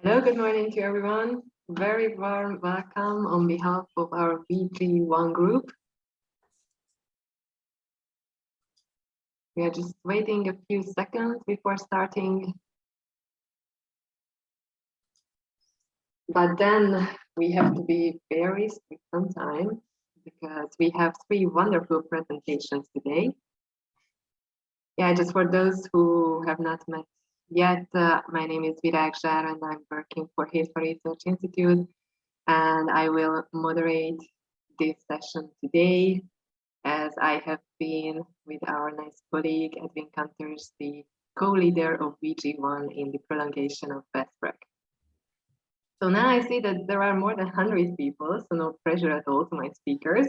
Hello, good morning to everyone. Very warm welcome on behalf of our WG1 group. We are just waiting a few seconds before starting. But then we have to be very strict on time because we have three wonderful presentations today. Yeah, just for those who have not met yet, my name is WG1 and I'm working for Handbook Research Institute, and I will moderate this session today as I have been with our nice colleague Edwin Canters, the co-leader of WG1 in the prolongation of BESTPRAC. So now I see that there are more than 100 people, so no pressure at all to my speakers.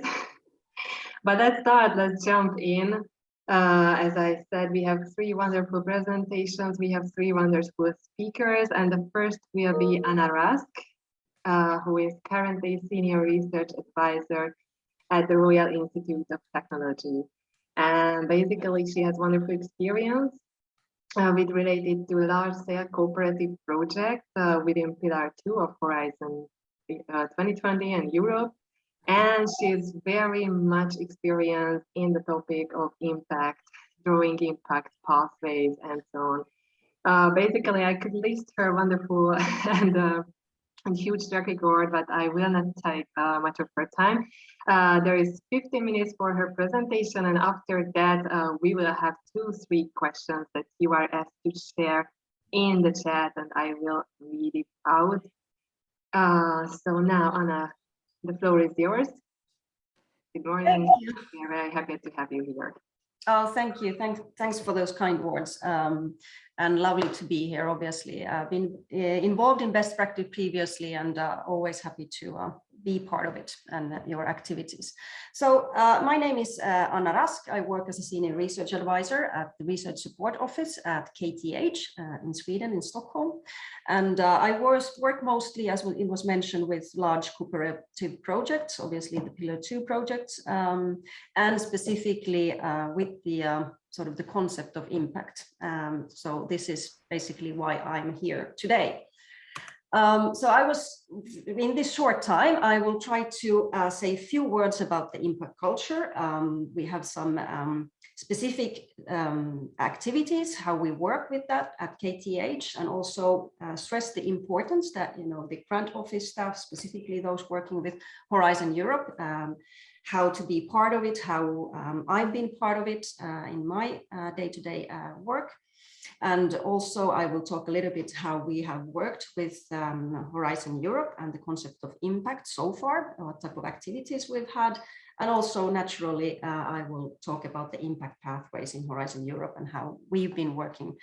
But let's start, let's jump in. As I said, we have three wonderful presentations. We have three wonderful speakers, and the first will be Anna Rask, who is currently Senior Research Advisor at the Royal Institute of Technology. And basically, she has wonderful experience with related to large-scale cooperative projects within Pillar 2 of Horizon 2020 and Europe. And she's very much experienced in the topic of impact, drawing impact pathways, and so on. Basically, I could list her wonderful and huge track record, but I will not take much of her time. There is 15 minutes for her presentation, and after that, we will have 2-3 questions that you are asked to share in the chat, and I will read it out. So now, Anna, the floor is yours. Good morning. We are very happy to have you here. Oh, thank you. Thanks for those kind words. And lovely to be here, obviously. I've been involved in best practice previously and always happy to be part of it and your activities. So my name is Anna Rask. I work as a senior research advisor at the Research Support Office at KTH in Sweden, in Stockholm. And I work mostly, as it was mentioned, with large cooperative projects, obviously the Pillar 2 projects, and specifically with the sort of the concept of impact. So this is basically why I'm here today. So I was, in this short time, I will try to say a few words about the impact culture. We have some specific activities, how we work with that at KTH, and also stress the importance that, the grant office staff, specifically those working with Horizon Europe, how to be part of it, how I've been part of it in my day-to-day work. And also I will talk a little bit how we have worked with Horizon Europe and the concept of impact so far, what type of activities we've had. And also naturally, I will talk about the impact pathways in Horizon Europe and how we've been working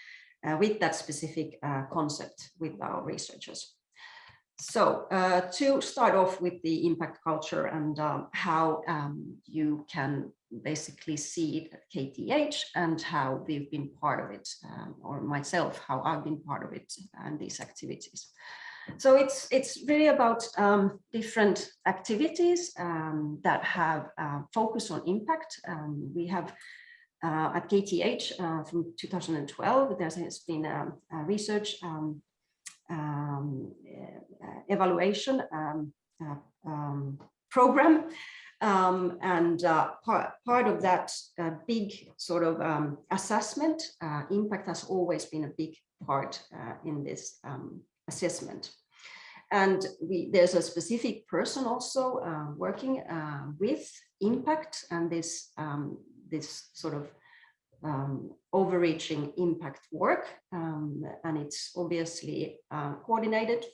with that specific concept with our researchers. So to start off with the impact culture and how you can basically see it at KTH and how we've been part of it, or myself, how I've been part of it and these activities. So it's really about different activities that have focus on impact. We have at KTH from 2012, there has been a research evaluation program, and part of that big sort of assessment, impact has always been a big part in this assessment. And there's a specific person also working with impact and this sort of overreaching impact work, and it's obviously coordinated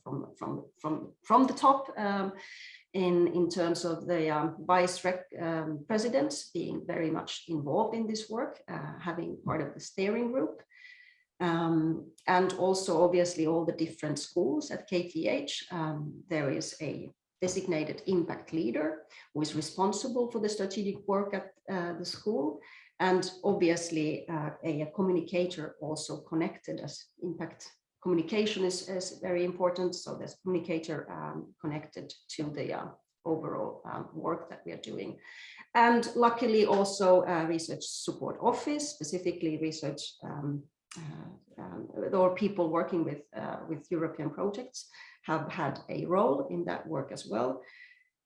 from the top in terms of the vice presidents being very much involved in this work, having part of the steering group, and also obviously all the different schools at KTH. There is a designated impact leader who is responsible for the strategic work at the school. And obviously a communicator also connected, as impact communication is very important. So there's a communicator connected to the overall work that we are doing. And luckily also Research Support Office, specifically Research or people working with European projects have had a role in that work as well.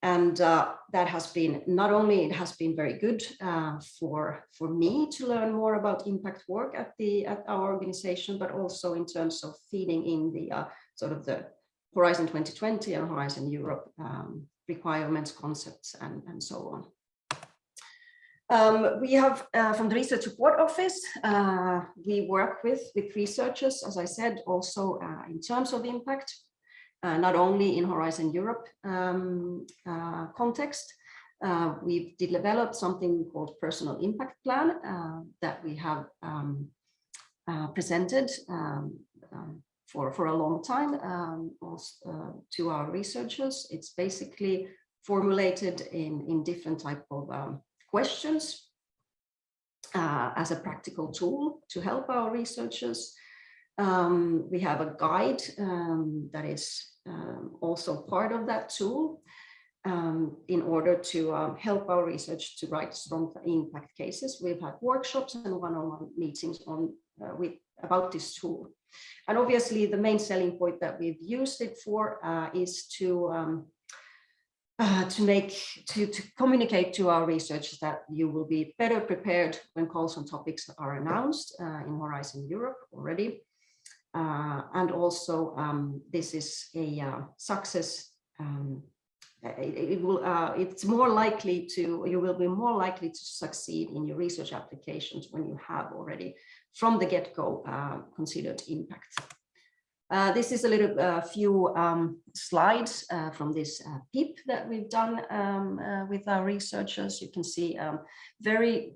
And that has been, not only it has been very good for me to learn more about impact work at our organization, but also in terms of feeding in the sort of the Horizon 2020 and Horizon Europe requirements, concepts, and so on. We have from the Research Support Office, we work with researchers, as I said, also in terms of impact. Not only in Horizon Europe context, we've developed something called Personal Impact Plan that we have presented for a long time to our researchers. It's basically formulated in different type of questions as a practical tool to help our researchers. We have a guide that is also part of that tool in order to help our research to write strong impact cases. We've had workshops and one-on-one meetings about this tool. And obviously the main selling point that we've used it for is to communicate to our researchers that you will be better prepared when calls on topics are announced in Horizon Europe already. And also this is a success. It's more likely you will be more likely to succeed in your research applications when you have already from the get-go considered impact. This is a few slides from this PIP that we've done with our researchers. You can see very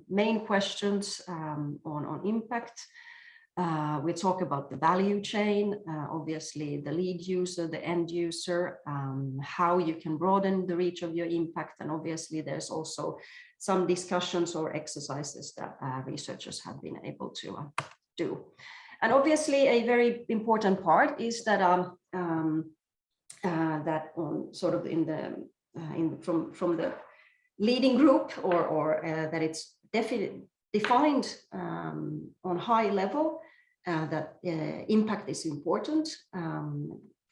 main questions on impact. We talk about the value chain, obviously the lead user, the end user, how you can broaden the reach of your impact. And obviously there's also some discussions or exercises that researchers have been able to do. And obviously a very important part is that that on sort of from the leading group or that it's defined on high level that impact is important.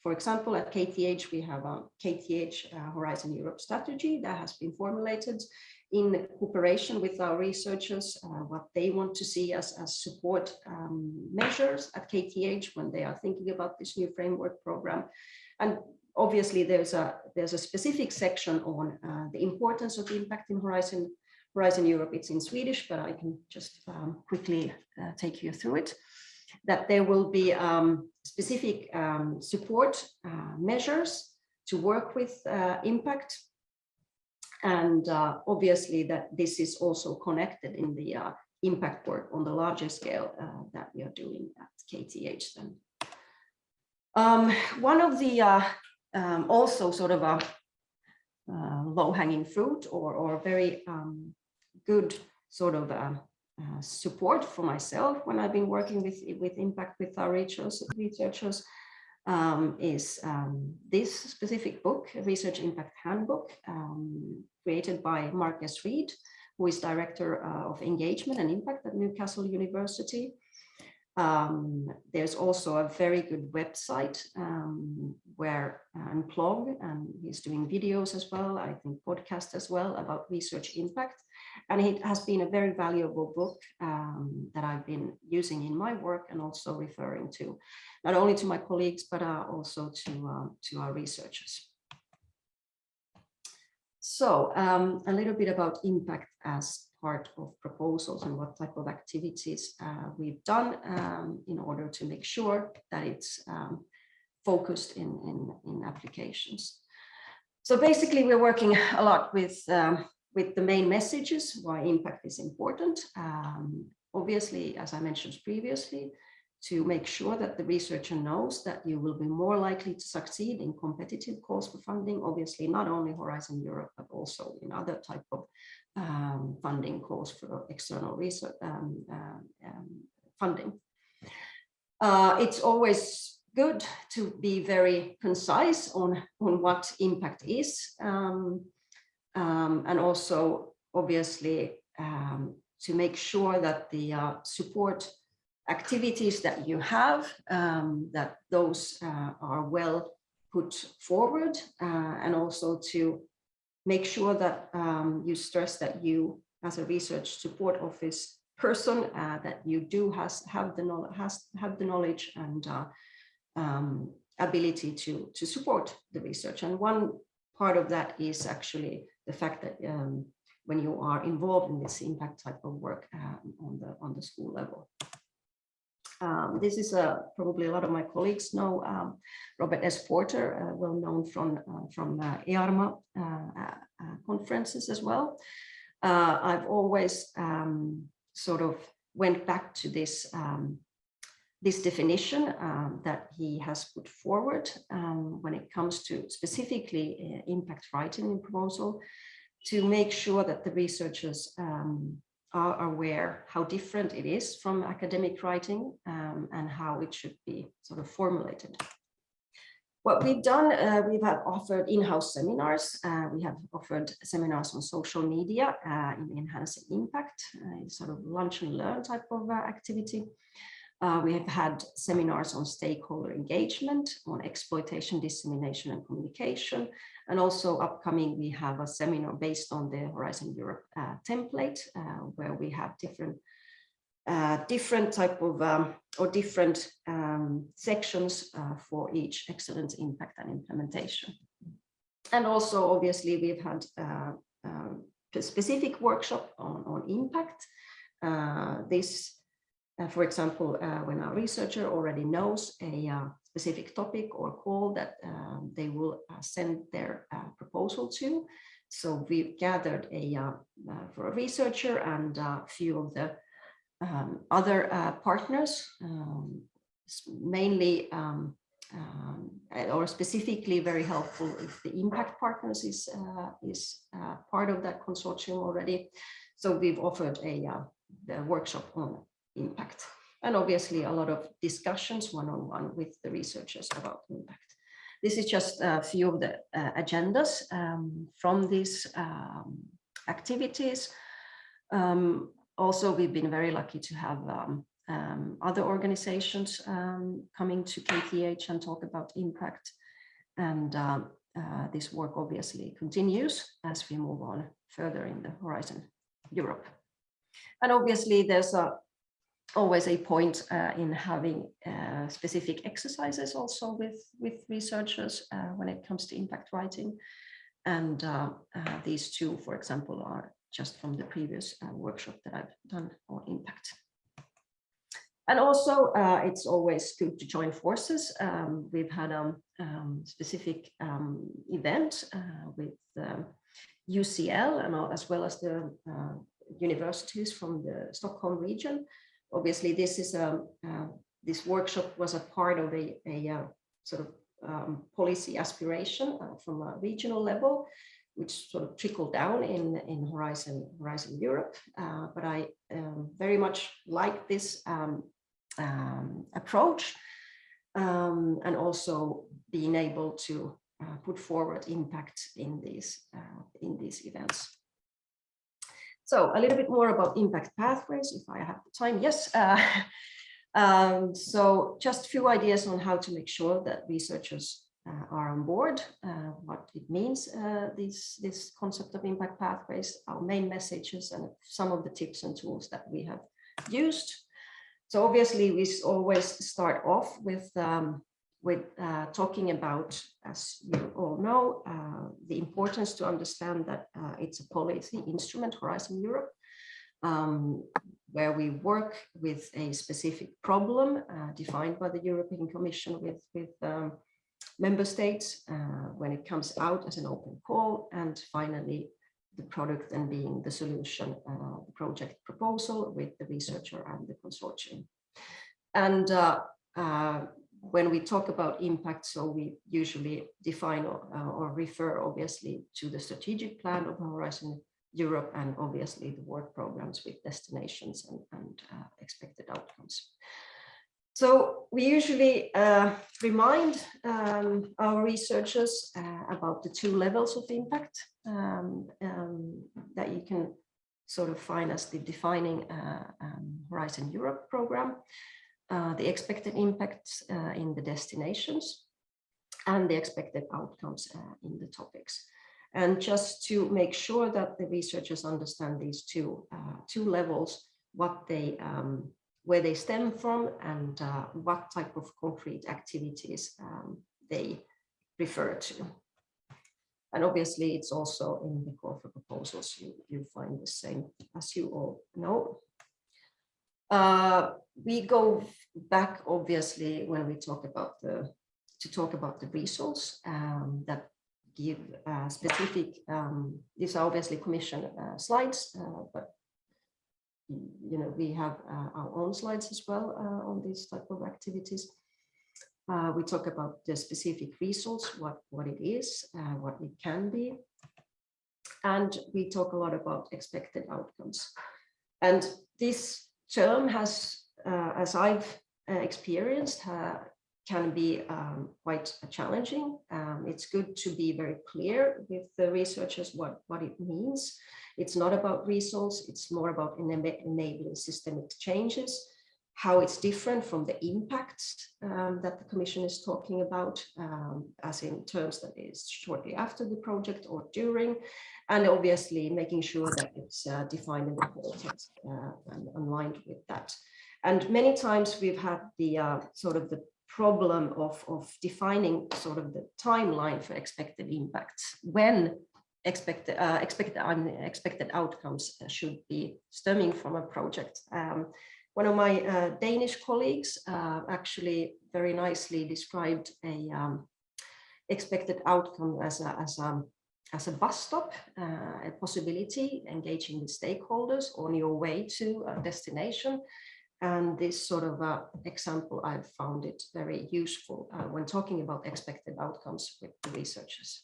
For example, at KTH, we have a KTH Horizon Europe strategy that has been formulated in cooperation with our researchers, what they want to see as support measures at KTH when they are thinking about this new framework program. And obviously there's a specific section on the importance of impact in Horizon Europe. It's in Swedish, but I can just quickly take you through it. That there will be specific support measures to work with impact. And obviously that this is also connected in the impact work on the larger scale that we are doing at KTH then. One of the also sort of a low-hanging fruit or very good sort of support for myself when I've been working with impact with our researchers is this specific book, Research Impact Handbook, created by Marcus Reed, who is Director of Engagement and Impact at Newcastle University. There's also a very good website and blog, and he's doing videos as well, I think podcast as well, about research impact. And it has been a very valuable book that I've been using in my work and also referring to, not only to my colleagues, but also to our researchers. So a little bit about impact as part of proposals and what type of activities we've done in order to make sure that it's focused in applications. So basically we're working a lot with the main messages, why impact is important. Obviously, as I mentioned previously, to make sure that the researcher knows that you will be more likely to succeed in competitive calls for funding, obviously not only Horizon Europe, but also in other type of funding calls for external research funding. It's always good to be very concise on what impact is, and also obviously to make sure that the support activities that you have, that those are well put forward, and also to make sure that you stress that you, as a research support office person, that you do have the knowledge and ability to support the research. And one part of that is actually the fact that when you are involved in this impact type of work on the school level. This is probably a lot of my colleagues know Robert S. Porter, well known from EARMA conferences as well. I've always sort of went back to this this definition that he has put forward when it comes to specifically impact writing in proposal, to make sure that the researchers are aware how different it is from academic writing and how it should be sort of formulated. What we've done, we have offered in-house seminars. We have offered seminars on social media in enhancing impact, sort of lunch and learn type of activity. We have had seminars on stakeholder engagement, on exploitation, dissemination and communication. And also upcoming, we have a seminar based on the Horizon Europe template, where we have different type of or different sections for each excellence, impact and implementation. And also obviously we've had a specific workshop on impact. For example, when a researcher already knows a specific topic or call that they will send their proposal to. So we've gathered for a researcher and a few of the other partners, mainly or specifically very helpful if the impact partners is part of that consortium already. So we've offered the workshop on impact, and obviously a lot of discussions one-on-one with the researchers about impact. This is just a few of the agendas from these activities. Also, we've been very lucky to have other organizations coming to KTH and talk about impact, and this work obviously continues as we move on further in the Horizon Europe. And obviously there's always a point in having specific exercises also with researchers when it comes to impact writing. And these two, for example, are just from the previous workshop that I've done on impact. And also it's always good to join forces. We've had a specific event with UCL and as well as the universities from the Stockholm region. Obviously, this is this workshop was a part of a sort of policy aspiration from a regional level, which sort of trickled down in Horizon Europe. But I very much like this approach, and also being able to put forward impact in these events. So a little bit more about impact pathways, if I have the time. Yes. So just a few ideas on how to make sure that researchers are on board, what it means, this concept of impact pathways, our main messages, and some of the tips and tools that we have used. So obviously we always start off with talking about, as you all know, the importance to understand that it's a policy instrument, Horizon Europe, where we work with a specific problem defined by the European Commission with member states when it comes out as an open call, and finally the product then being the solution, the project proposal with the researcher and the consortium. And when we talk about impact, so we usually define or refer obviously to the strategic plan of Horizon Europe, and obviously the work programs with destinations and expected outcomes. So we usually remind our researchers about the two levels of impact that you can sort of find as the defining Horizon Europe program, the expected impacts in the destinations, and the expected outcomes in the topics. And just to make sure that the researchers understand these two levels, what they where they stem from, and what type of concrete activities they refer to. And obviously, it's also in the call for proposals. You find the same, as you all know. We go back, obviously, when we talk about the results that give specific. These are obviously Commission slides, but we have our own slides as well on these type of activities. We talk about the specific results, what it is, what it can be, and we talk a lot about expected outcomes. And this term has, as I've experienced, can be quite challenging. It's good to be very clear with the researchers what it means. It's not about results, it's more about enabling systemic changes, how it's different from the impacts that the Commission is talking about, as in terms that is shortly after the project or during, and obviously making sure that it's defined in the context and aligned with that. And many times we've had the sort of the problem of defining sort of the timeline for expected impacts, when expected outcomes should be stemming from a project. One of my Danish colleagues actually very nicely described a expected outcome as a bus stop, a possibility, engaging with stakeholders on your way to a destination. And this sort of example, I've found it very useful when talking about expected outcomes with the researchers.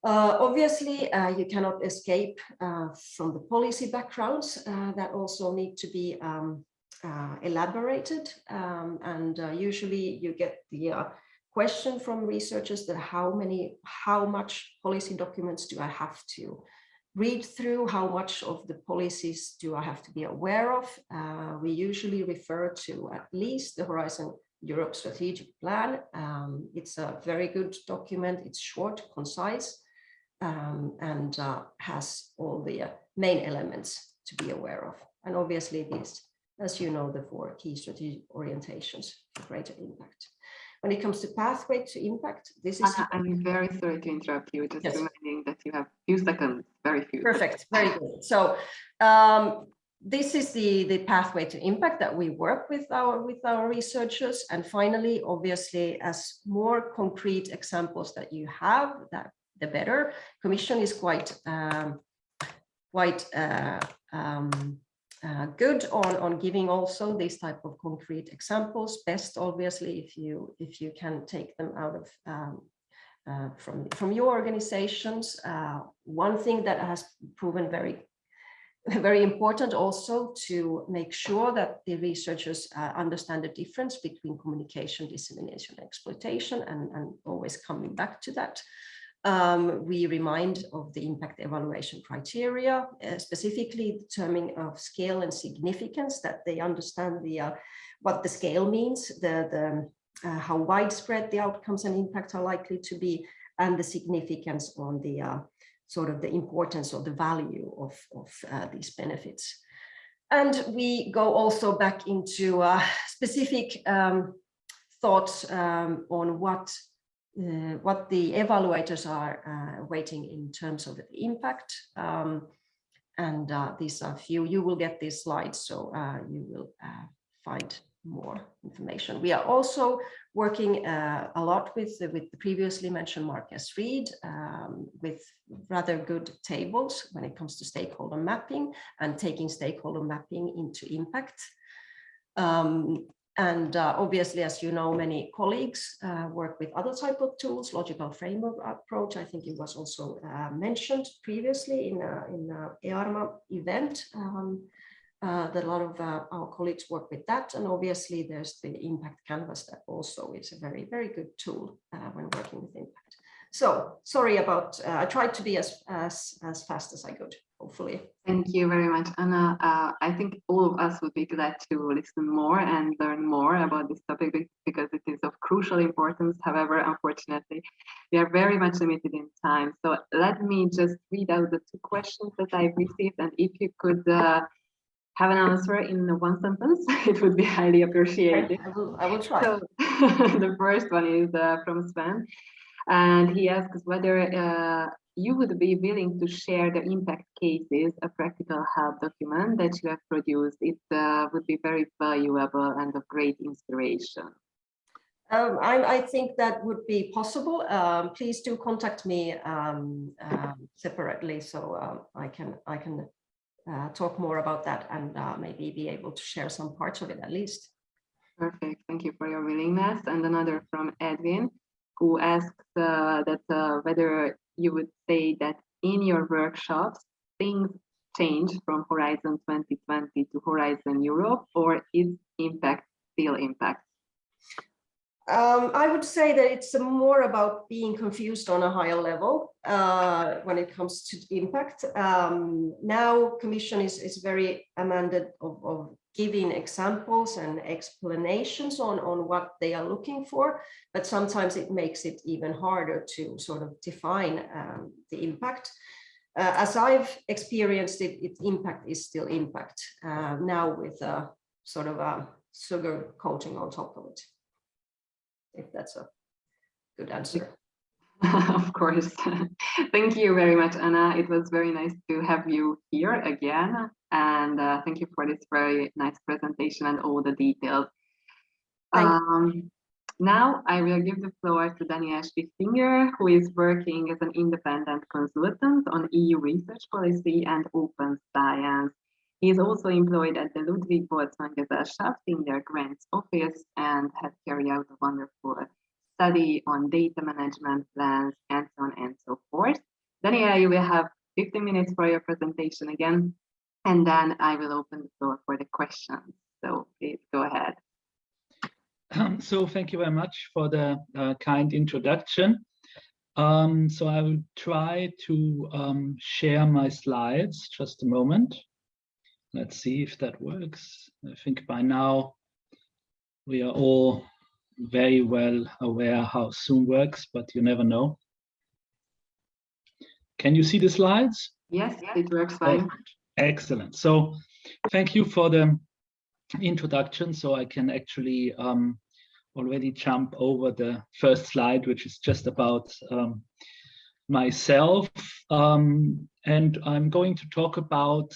Obviously, you cannot escape from the policy backgrounds that also need to be elaborated. Usually you get the question from researchers that how much policy documents do I have to read through, how much of the policies do I have to be aware of. We usually refer to at least the Horizon Europe strategic plan. It's a very good document, it's short, concise, and has all the main elements to be aware of. And obviously these, as you know, the 4 key strategic orientations for greater impact. When it comes to pathway to impact, this is... I'm very sorry to interrupt you, just yes. reminding that you have a few seconds, very few. Perfect, very good. So this is the pathway to impact that we work with our researchers. And finally, obviously, as more concrete examples that you have, that the better. Commission is quite good on giving also these type of concrete examples. Best, obviously, if you can take them out of from your organizations. One thing that has proven very important also to make sure that the researchers understand the difference between communication, dissemination, and exploitation, and always coming back to that. We remind of the impact evaluation criteria, specifically determining of scale and significance, that they understand what the scale means, how widespread the outcomes and impact are likely to be, and the significance on the sort of the importance or the value of these benefits. And we go also back into specific thoughts on what the evaluators are weighting in terms of the impact. And these are few. You will get these slides, so you will find more information. We are also working a lot with the previously mentioned Marcus Reed, with rather good tables when it comes to stakeholder mapping and taking stakeholder mapping into impact. And obviously, as you know, many colleagues work with other type of tools, logical framework approach. I think it was also mentioned previously in EARMA event. That a lot of our colleagues work with that, and obviously there's the impact canvas that also is a very, very good tool when working with impact. So sorry about, I tried to be as fast as I could, hopefully. Thank you very much, Anna. I think all of us would be glad to listen more and learn more about this topic because it is of crucial importance. However, unfortunately, we are very much limited in time. So let me just read out the 2 questions that I've received, and if you could have an answer in 1 sentence, it would be highly appreciated. I will try. So the first one is from Sven, and he asks whether you would be willing to share the impact cases, a practical help document that you have produced. It would be very valuable and of great inspiration. I think that would be possible. Please do contact me separately, so I can talk more about that and maybe be able to share some parts of it at least. Perfect. Thank you for your willingness. And another from Edwin, who asks whether you would say that in your workshops, things change from Horizon 2020 to Horizon Europe, or is impact still impact? I would say that it's more about being confused on a higher level when it comes to impact. Now, Commission is very amended of giving examples and explanations on what they are looking for, but sometimes it makes it even harder to sort of define the impact. As I've experienced it, its impact is still impact, now with a sort of a sugar coating on top of it. If that's a good answer. Of course. Thank you very much, Anna. It was very nice to have you here again. And thank you for this very nice presentation and all the details. Now I will give the floor to Ashby, who is working as an independent consultant on EU research policy and open science. He is also employed at the Ludwig Boltzmann Gesellschaft in their grants office and has carried out a wonderful study on data management plans and so on and so forth. Daniela, you will have 15 minutes for your presentation again, and then I will open the floor for the questions. So please go ahead. So thank you very much for the kind introduction. So I will try to share my slides. Just a moment. Let's see if that works. I think by now we are all very well aware how Zoom works, but you never know. Can you see the slides? Yes, it works fine. Excellent. So thank you for the introduction. So I can actually already jump over the first slide, which is just about myself. And I'm going to talk about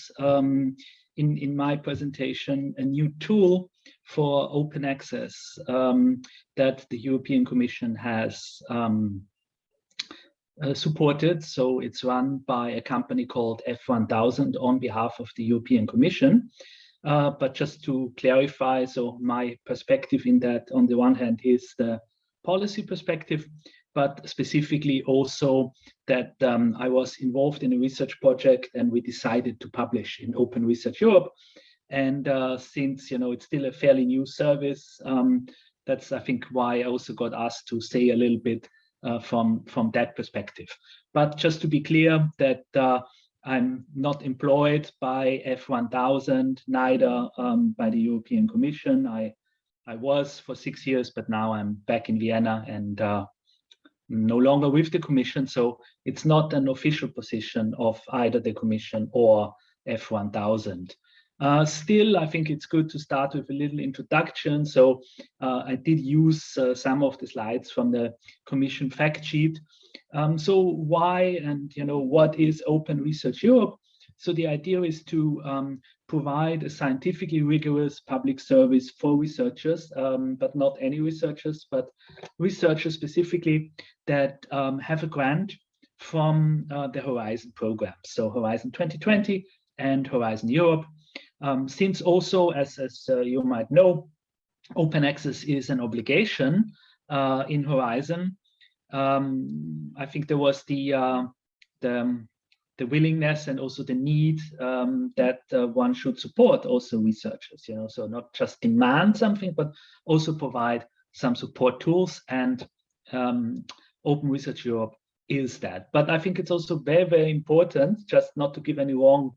in my presentation a new tool for open access that the European Commission has supported. So it's run by a company called F1000 on behalf of the European Commission. But just to clarify, so my perspective in that, on the one hand, is the policy perspective, but specifically also that I was involved in a research project and we decided to publish in Open Research Europe. And since, you know, it's still a fairly new service, that's, I think, why I also got asked to say a little bit from that perspective. But just to be clear that I'm not employed by F1000, neither by the European Commission. I was for 6 years, but now I'm back in Vienna and no longer with the Commission. So it's not an official position of either the Commission or F1000. Still, I think it's good to start with a little introduction. So I did use some of the slides from the Commission fact sheet. So why and what is Open Research Europe? So the idea is to provide a scientifically rigorous public service for researchers, but not any researchers, but researchers specifically that have a grant from the Horizon program. So Horizon 2020 and Horizon Europe. Since also, as you might know, open access is an obligation in Horizon. I think there was the willingness and also the need that one should support also researchers, so not just demand something, but also provide some support tools. And Open Research Europe is that. But I think it's also very, very important, just not to give any wrong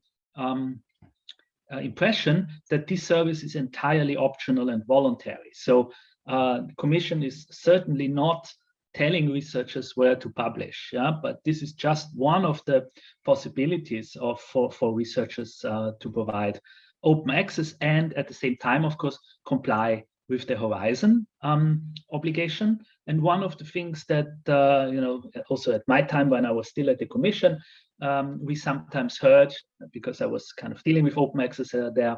impression, that this service is entirely optional and voluntary. So the Commission is certainly not telling researchers where to publish, but this is just one of the possibilities for researchers to provide open access and at the same time, of course, comply with the Horizon obligation. And one of the things that, also at my time when I was still at the Commission, we sometimes heard, because I was kind of dealing with open access there,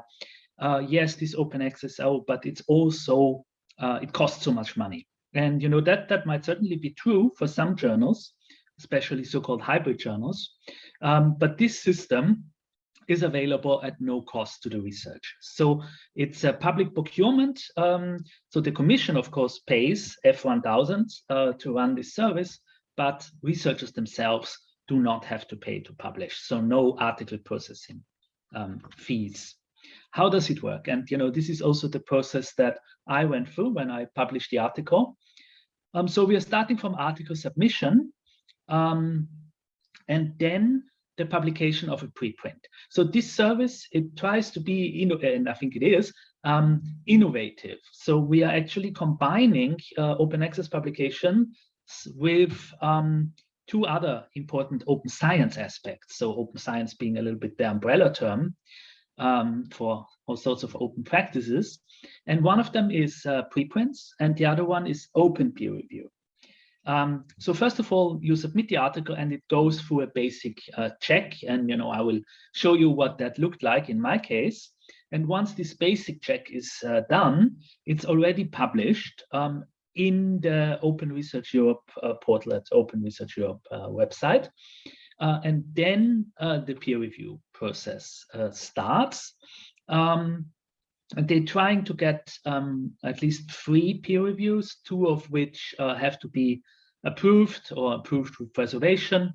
yes, this open access, but it's also, it costs so much money. And that might certainly be true for some journals, especially so-called hybrid journals. But this system is available at no cost to the research. So it's a public procurement. So the Commission, of course, pays F1000 to run this service, but researchers themselves do not have to pay to publish. So no article processing fees. How does it work? And this is also the process that I went through when I published the article. So we are starting from article submission, and then the publication of a preprint. So this service, it tries to be, and I think it is, innovative. So we are actually combining open access publication with two other important open science aspects. So open science being a little bit the umbrella term for all sorts of open practices. And one of them is preprints, and the other one is open peer review. So first of all, you submit the article and it goes through a basic check. And I will show you what that looked like in my case. And once this basic check is done, it's already published in the Open Research Europe portal at Open Research Europe website. And then the peer review process starts. And they're trying to get at least 3 peer reviews, 2 of which have to be approved or approved with reservation.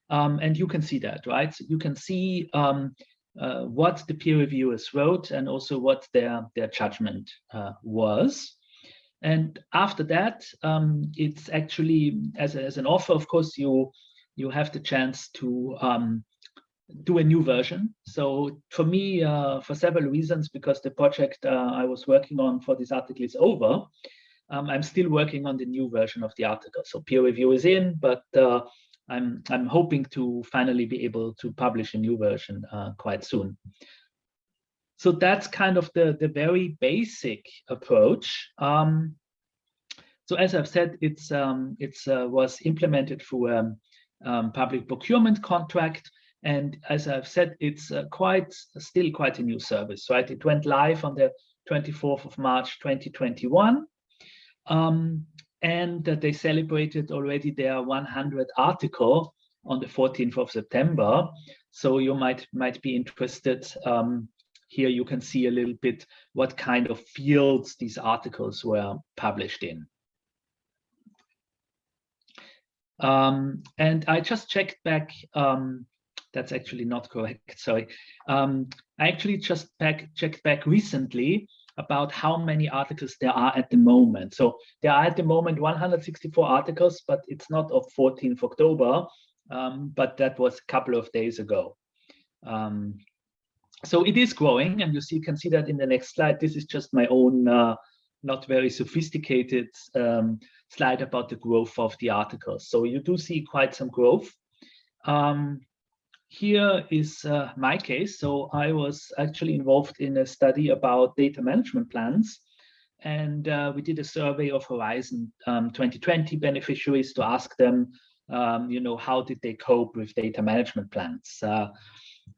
And you can see that, right? So you can see what the peer reviewers wrote and also what their judgment was. And after that, it's actually, as an offer, of course, you have the chance to do a new version. So for me, for several reasons, because the project I was working on for this article is over, I'm still working on the new version of the article. So peer review is in, but I'm hoping to finally be able to publish a new version quite soon. So that's kind of the very basic approach. So as I've said, it was implemented through a public procurement contract. And as I've said, it's still quite a new service, right? It went live on the 24th of March, 2021. And they celebrated already their 100th article on the 14th of September. So you might be interested. Here you can see a little bit what kind of fields these articles were published in. And I just checked back. That's actually not correct, sorry. I actually just checked back recently about how many articles there are at the moment. So there are at the moment 164 articles, but it's not of 14th October, but that was a couple of days ago. So it is growing, and you can see that in the next slide. This is just my own not very sophisticated slide about the growth of the articles. So you do see quite some growth. Here is my case. So I was actually involved in a study about data management plans, and we did a survey of Horizon 2020 beneficiaries to ask them, how did they cope with data management plans?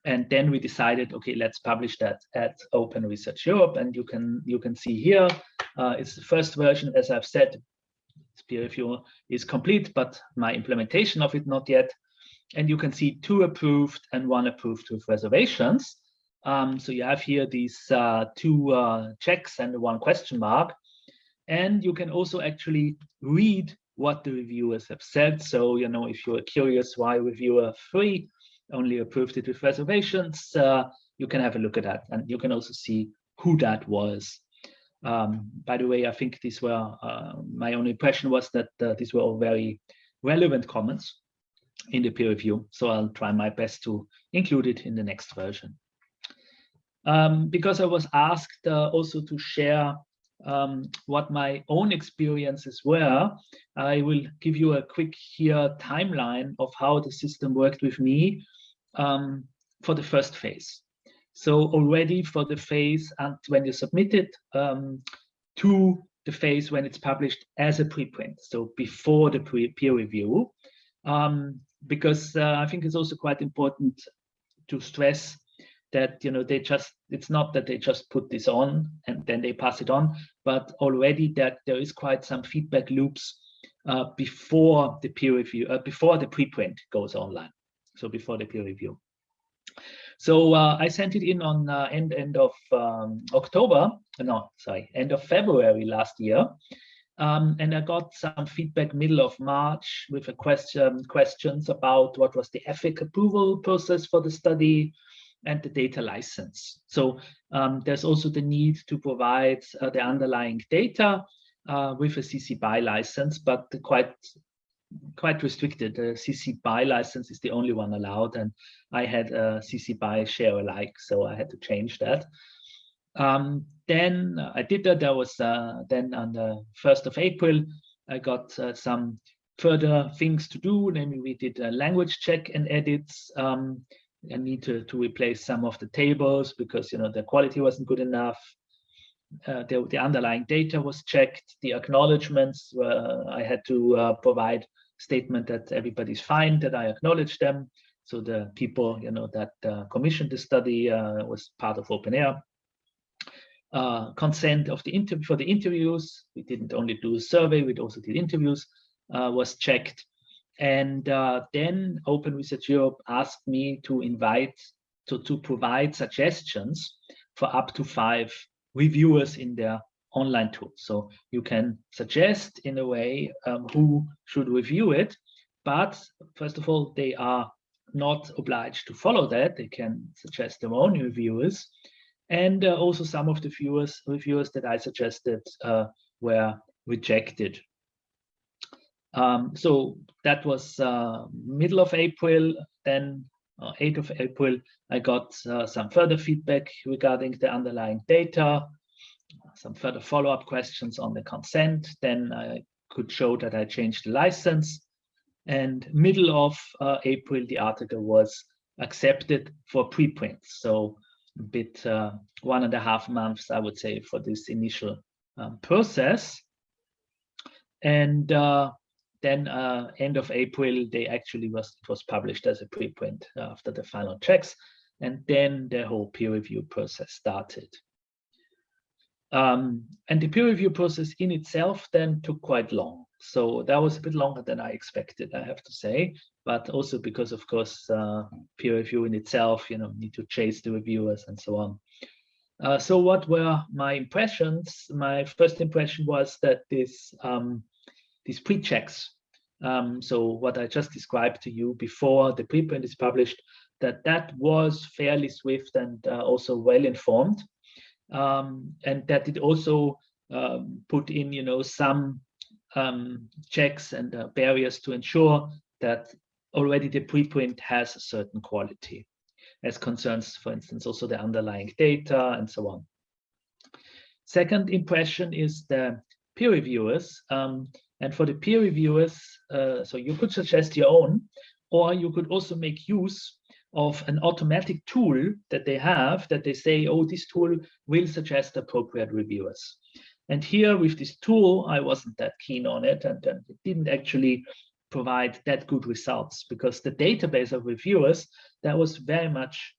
And then we decided, okay, let's publish that at Open Research Europe, and you can see here, it's the first version. As I've said, peer review is complete, but my implementation of it not yet. And you can see 2 approved and 1 approved with reservations. So you have here these 2 checks and 1 question mark. And you can also actually read what the reviewers have said. So, if you're curious why reviewer 3 only approved it with reservations, you can have a look at that. And you can also see who that was. By the way, I think these were, my own impression was that these were all very relevant comments. in the peer review. So I'll try my best to include it in the next version. Because I was asked also to share what my own experiences were, I will give you a quick here timeline of how the system worked with me for the first phase. So already for the phase and when you submit it to the phase when it's published as a preprint, so before the peer review, because I think it's also quite important to stress that, you know, it's not that they just put this on and then they pass it on, but already that there is quite some feedback loops before the peer review, before the preprint goes online, so before the peer review. So I sent it in on end of October, no, sorry, end of February last year. And I got some feedback middle of March with a questions about what was the ethic approval process for the study and the data license. So there's also the need to provide the underlying data with a CC BY license, but quite restricted. The CC BY license is the only one allowed, and I had a CC BY share alike, so I had to change that. Then I did that. There was then on the 1st of April, I got some further things to do. Namely, we did a language check and edits. I need to replace some of the tables because, you know, the quality wasn't good enough. The underlying data was checked. The acknowledgements I had to provide statement that everybody's fine, that I acknowledge them. So the people, you know, that commissioned the study was part of OpenAir. Consent of the interview for the interviews. We didn't only do a survey, we also did interviews, was checked. And then Open Research Europe asked me to provide suggestions for up to 5 reviewers in their online tool. So you can suggest in a way who should review it, but first of all, they are not obliged to follow that. They can suggest their own reviewers. And also some of the reviewers that I suggested were rejected. So that was middle of April. Then 8th of April, I got some further feedback regarding the underlying data, some further follow-up questions on the consent. Then I could show that I changed the license. And middle of April, the article was accepted for preprints. So a bit 1.5 months, I would say, for this initial process. And then end of April, it was published as a preprint after the final checks, and then the whole peer review process started. And the peer review process in itself then took quite long. So that was a bit longer than I expected, I have to say, but also because, of course, peer review in itself, you know, need to chase the reviewers and so on. So what were my impressions? My first impression was that these pre-checks, so what I just described to you before the preprint is published, that was fairly swift and also well informed, and that it also put in, you know, some checks and barriers to ensure that already the preprint has a certain quality, as concerns, for instance, also the underlying data and so on. Second impression is the peer reviewers. And for the peer reviewers, so you could suggest your own, or you could also make use of an automatic tool that they have, that they say, oh, this tool will suggest appropriate reviewers. And here with this tool, I wasn't that keen on it, and it didn't actually provide that good results, because the database of reviewers, that was very much,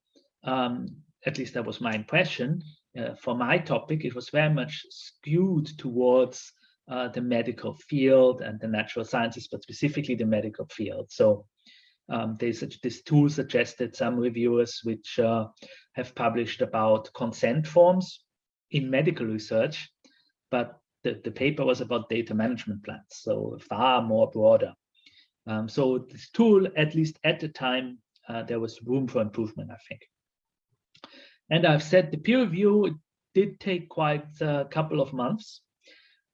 at least that was my impression, for my topic, it was very much skewed towards the medical field and the natural sciences, but specifically the medical field. So this tool suggested some reviewers which have published about consent forms in medical research, but the paper was about data management plans, so far more broader. So this tool, at least at the time, there was room for improvement, I think. And I've said the peer review did take quite a couple of months,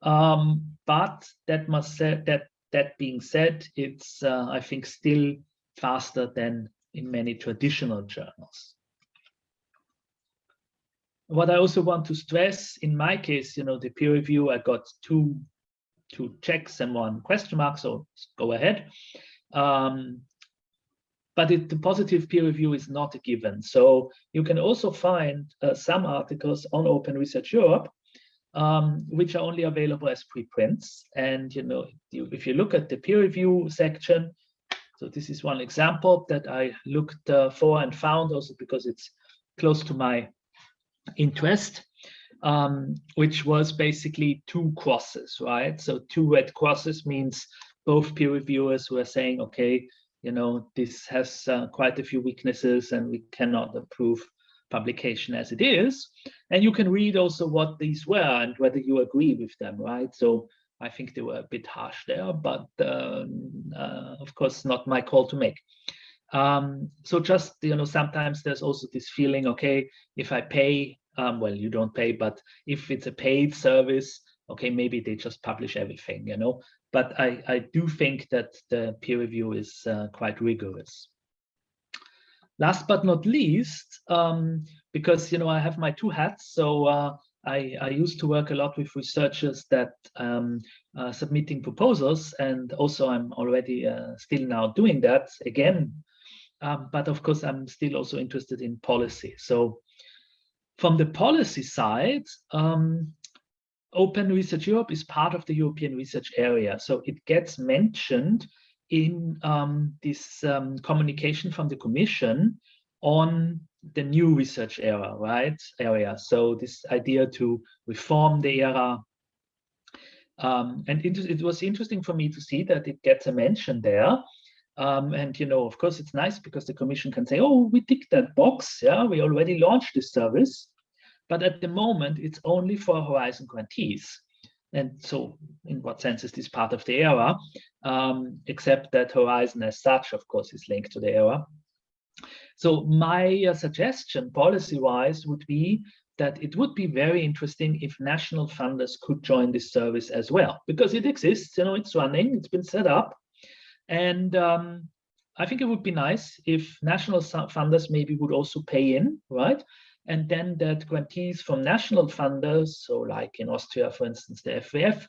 but that being said, it's I think still faster than in many traditional journals. What I also want to stress, in my case, the peer review, I got two checks and 1 question mark, so go ahead. But the positive peer review is not a given. So you can also find some articles on Open Research Europe, which are only available as preprints. And if you look at the peer review section, so this is one example that I looked for and found also because it's close to my interest, which was basically 2 crosses, right? So 2 red crosses means both peer reviewers who are saying, okay, this has quite a few weaknesses and we cannot approve publication as it is. And you can read also what these were and whether you agree with them, right? So I think they were a bit harsh there, but of course not my call to make. So just, sometimes there's also this feeling, okay, if I pay, well, you don't pay, but if it's a paid service, okay, maybe they just publish everything, but I do think that the peer review is quite rigorous. Last but not least, because, I have my 2 hats, so I used to work a lot with researchers that submitting proposals, and also I'm already still now doing that again. But of course, I'm still also interested in policy. So from the policy side, Open Research Europe is part of the European research area. So it gets mentioned in this communication from the Commission on the new research area. So this idea to reform the ERA. And it was interesting for me to see that it gets a mention there. And, of course, it's nice because the Commission can say, oh, we tick that box. Yeah, we already launched this service. But at the moment, it's only for Horizon grantees. And so in what sense is this part of the ERA? Except that Horizon as such, of course, is linked to the ERA. So my suggestion policy-wise would be that it would be very interesting if national funders could join this service as well, because it exists, it's running, it's been set up. And I think it would be nice if national funders maybe would also pay in, right? And then that grantees from national funders, so like in Austria, for instance, the FWF,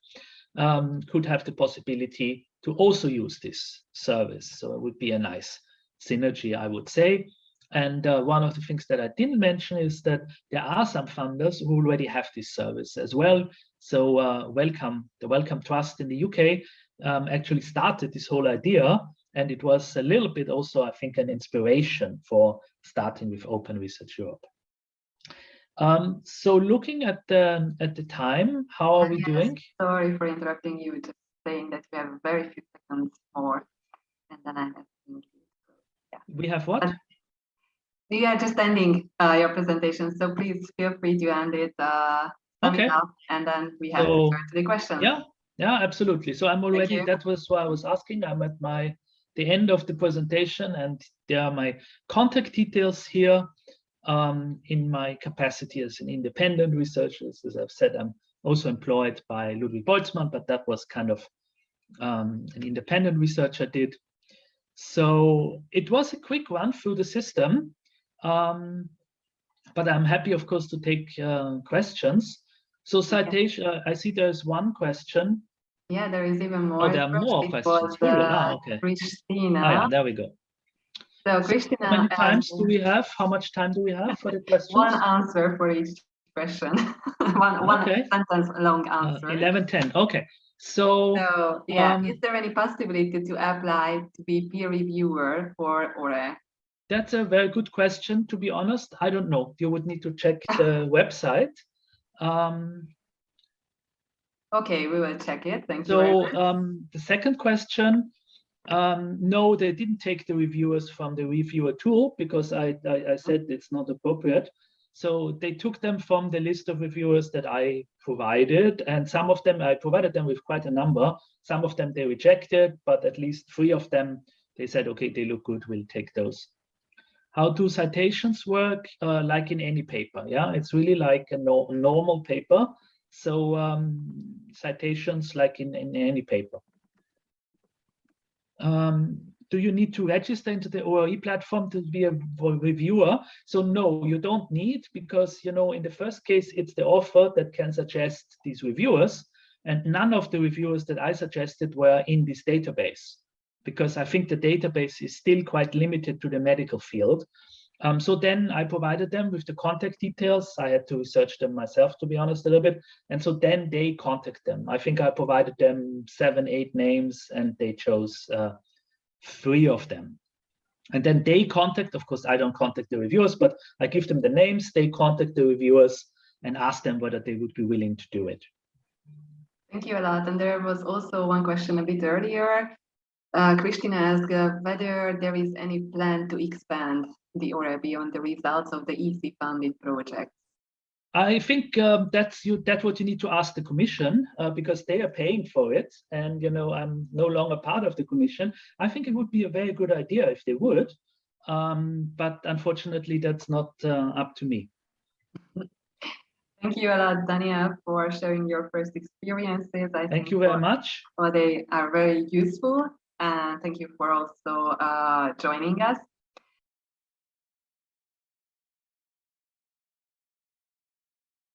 could have the possibility to also use this service. So it would be a nice synergy, I would say. And one of the things that I didn't mention is that there are some funders who already have this service as well. So the Wellcome Trust in the UK actually started this whole idea. And it was a little bit also, I think, an inspiration for starting with Open Research Europe. So looking at the time, how are we doing? Sorry for interrupting you, just saying that we have very few seconds more, and then I have to, yeah. We have what? We are just ending your presentation, so please feel free to end it. Okay. It up, and then we have to turn to the questions. Yeah, absolutely. So I'm already, that was why I was asking. I'm at the end of the presentation, and there are my contact details here. In my capacity as an independent researcher, as I've said, I'm also employed by Ludwig Boltzmann, but that was kind of an independent research I did. So it was a quick run through the system, but I'm happy, of course, to take questions. So citation, I see there's one question. Yeah, there is even more. Oh, there are more questions. Okay. Christina. Oh, yeah, there we go. So Christina, how many times do we have? How much time do we have for the questions? One answer for each question. one sentence long answer. 11:10. Okay. So yeah, is there any possibility to apply to be peer reviewer for ORE? That's a very good question. To be honest, I don't know. You would need to check the website. Okay, we will check it. Thank you very much. So the second question. No, they didn't take the reviewers from the reviewer tool because I said it's not appropriate. So they took them from the list of reviewers that I provided, and some of them, I provided them with quite a number. Some of them they rejected, but at least 3 of them, they said, okay, they look good, we'll take those. How do citations work? Like in any paper, yeah? It's really like a normal paper. So citations like in any paper. do you need to register into the ORE platform to be a reviewer? So no, you don't need, because, you know, in the first case, it's the author that can suggest these reviewers, and none of the reviewers that I suggested were in this database, because I think the database is still quite limited to the medical field. So then I provided them with the contact details. I had to research them myself, to be honest, a little bit. And so then they contact them. I think I provided them 7, 8 names, and they chose 3 of them. And then they contact, of course, I don't contact the reviewers, but I give them the names, they contact the reviewers and ask them whether they would be willing to do it. Thank you a lot. And there was also one question a bit earlier. Christina asked whether there is any plan to expand the ORE beyond the results of the EC funded project. I think that's what you need to ask the Commission, because they are paying for it, and you know, I'm no longer part of the Commission. I think it would be a very good idea if they would, but unfortunately, that's not up to me. Thank you a lot, Daniel, for sharing your first experiences. Thank you very much. Well, they are very useful, and thank you for also joining us.